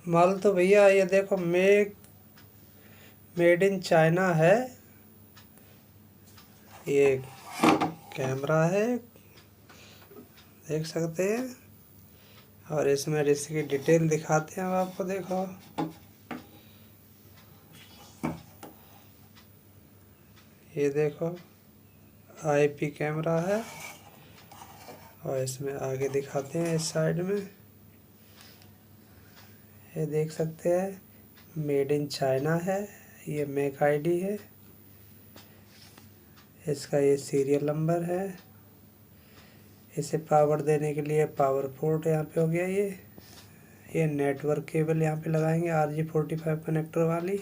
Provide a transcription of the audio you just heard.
माल तो भैया ये देखो मेड इन चाइना है। ये कैमरा है, देख सकते हैं। और इसमें इसकी डिटेल दिखाते हैं हम आपको, देखो। ये देखो आईपी कैमरा है। और इसमें आगे दिखाते हैं इस साइड में, ये देख सकते हैं मेड इन चाइना है। ये मेक आईडी है, इसका ये सीरियल नंबर है। इसे पावर देने के लिए पावर पोर्ट यहाँ पे हो गया। ये नेटवर्क केबल यहाँ पे लगाएंगे RJ45 कनेक्टर वाली।